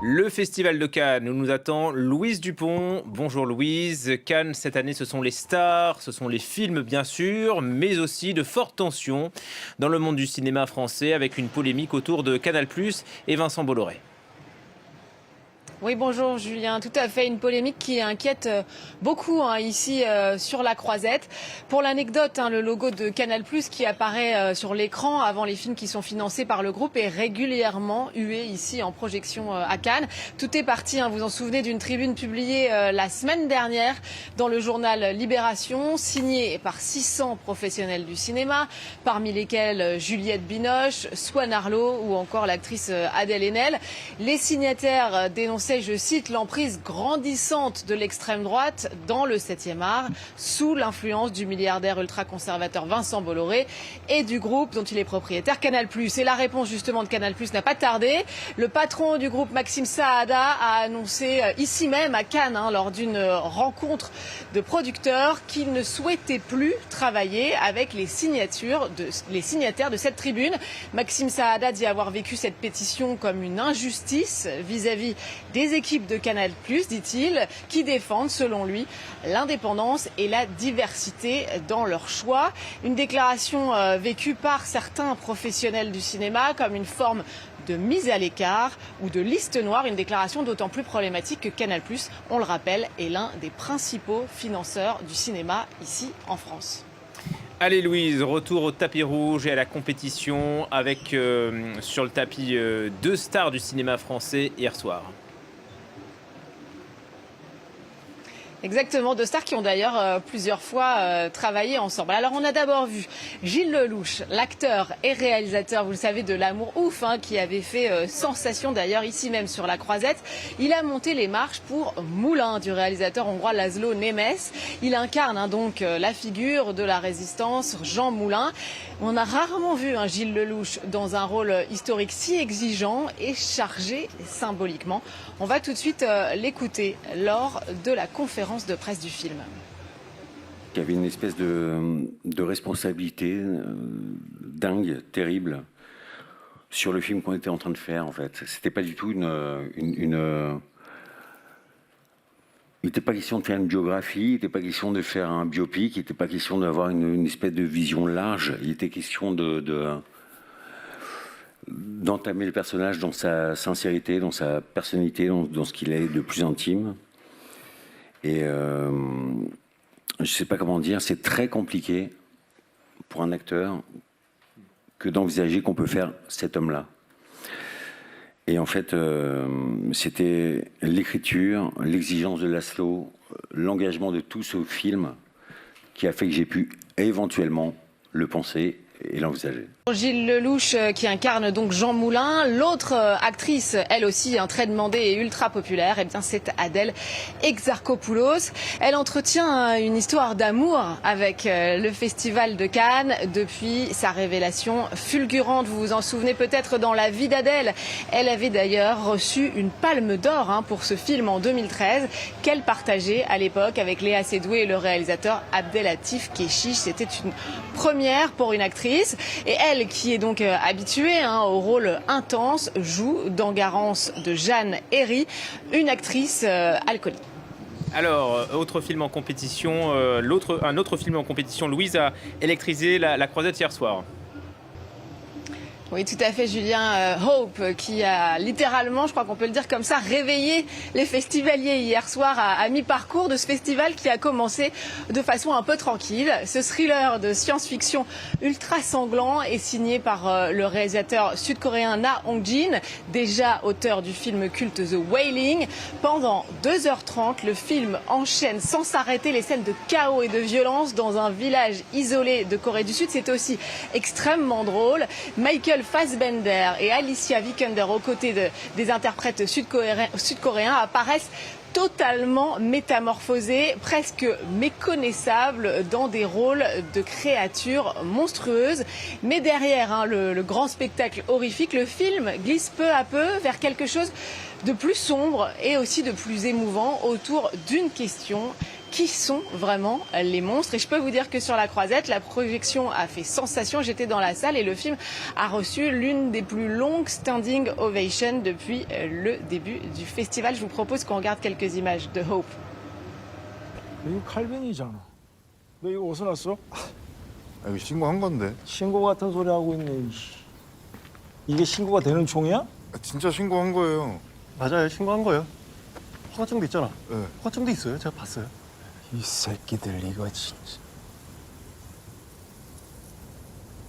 Le Festival de Cannes où nous attend Louise Dupont. Bonjour Louise. Cannes, cette année, ce sont les stars, ce sont les films bien sûr, mais aussi de fortes tensions dans le monde du cinéma français avec une polémique autour de Canal+ et Vincent Bolloré. Oui, bonjour Julien. Tout à fait, une polémique qui inquiète beaucoup ici sur la Croisette. Pour l'anecdote, le logo de Canal+ qui apparaît sur l'écran avant les films qui sont financés par le groupe est régulièrement hué ici en projection à Cannes. Tout est parti, vous en souvenez, d'une tribune publiée la semaine dernière dans le journal Libération, signée par 600 professionnels du cinéma, parmi lesquels Juliette Binoche, Swan Arlo ou encore l'actrice Adèle Haenel. Les signataires dénonçaient, je cite, l'emprise grandissante de l'extrême droite dans le 7e art, sous l'influence du milliardaire ultra-conservateur Vincent Bolloré et du groupe dont il est propriétaire, Canal+. Et la réponse justement de Canal+ n'a pas tardé. Le patron du groupe, Maxime Saada, a annoncé ici même à Cannes, lors d'une rencontre de producteurs, qu'il ne souhaitait plus travailler avec les signataires de cette tribune. Maxime Saada dit avoir vécu cette pétition comme une injustice vis-à-vis des équipes de Canal+, dit-il, qui défendent, selon lui, l'indépendance et la diversité dans leurs choix. Une déclaration vécue par certains professionnels du cinéma comme une forme de mise à l'écart ou de liste noire, une déclaration d'autant plus problématique que Canal+, on le rappelle, est l'un des principaux financeurs du cinéma ici en France. Allez Louise, retour au tapis rouge et à la compétition avec sur le tapis deux stars du cinéma français hier soir. Exactement, deux stars qui ont d'ailleurs plusieurs fois travaillé ensemble. Alors on a d'abord vu Gilles Lellouche, l'acteur et réalisateur, vous le savez, de L'Amour ouf, qui avait fait sensation d'ailleurs ici même sur la Croisette. Il a monté les marches pour Moulin du réalisateur hongrois Laszlo Nemes. Il incarne donc la figure de la résistance, Jean Moulin. On a rarement vu Gilles Lellouche dans un rôle historique si exigeant et chargé symboliquement. On va tout de suite l'écouter lors de la conférence de presse du film. Il y avait une espèce de responsabilité dingue, terrible, sur le film qu'on était en train de faire, en fait. C'était pas du tout il n'était pas question de faire une biographie, il n'était pas question de faire un biopic, il n'était pas question d'avoir une espèce de vision large, il était question d'entamer le personnage dans sa sincérité, dans sa personnalité, dans ce qu'il est de plus intime. Et je ne sais pas comment dire, c'est très compliqué pour un acteur que d'envisager qu'on peut faire cet homme-là. Et en fait, c'était l'écriture, l'exigence de Laszlo, l'engagement de tout ce film qui a fait que j'ai pu éventuellement le penser et l'envisager. Gilles Lellouche qui incarne donc Jean Moulin. L'autre actrice, elle aussi très demandée et ultra populaire, c'est Adèle Exarchopoulos. Elle entretient une histoire d'amour avec le Festival de Cannes depuis sa révélation fulgurante. Vous vous en souvenez peut-être dans La vie d'Adèle. Elle avait d'ailleurs reçu une palme d'or pour ce film en 2013 qu'elle partageait à l'époque avec Léa Seydoux et le réalisateur Abdelatif Kechiche. C'était une première pour une actrice. Et elle, qui est donc habituée au rôle intense, joue dans Garance de Jeanne Herry, une actrice alcoolique. Alors, autre film en compétition, un autre film en compétition, Louise a électrisé la Croisette hier soir. Oui, tout à fait, Julien. Hope, qui a littéralement, je crois qu'on peut le dire comme ça, réveillé les festivaliers hier soir à mi-parcours de ce festival qui a commencé de façon un peu tranquille. Ce thriller de science-fiction ultra sanglant est signé par le réalisateur sud-coréen Na Hong-jin, déjà auteur du film culte The Wailing. Pendant 2h30, le film enchaîne sans s'arrêter les scènes de chaos et de violence dans un village isolé de Corée du Sud. C'est aussi extrêmement drôle. Michael Fassbender et Alicia Vikander aux côtés des interprètes sud-coréens apparaissent totalement métamorphosés, presque méconnaissables dans des rôles de créatures monstrueuses. Mais derrière le grand spectacle horrifique, le film glisse peu à peu vers quelque chose de plus sombre et aussi de plus émouvant autour d'une question. qui sont vraiment les monstres. Et je peux vous dire que sur la Croisette, la projection a fait sensation. J'étais dans la salle et le film a reçu l'une des plus longues standing ovations depuis le début du festival. Je vous propose qu'on regarde quelques images de Hope. 이거 칼빈이잖아. 너 이거 어디서 났어? 아, 이거 신고한 건데. 신고 같은 소리 하고 있네. 이게 신고가 되는 총이야? 아, 진짜 신고한 거예요. 맞아요. 신고한 거예요. 허가증도 있잖아. 네. 허가증도 있어요. 제가 봤어요. 이 새끼들 이거 진짜.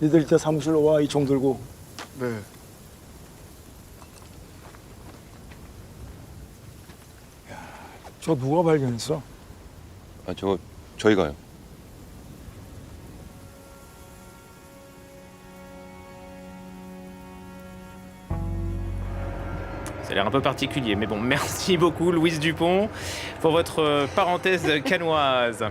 니들 이따 사무실로 와, 이 총 들고. 네. 저 누가 발견했어? 아, 저희가요. Ça a l'air un peu particulier, mais bon, merci beaucoup Louise Dupont pour votre parenthèse cannoise.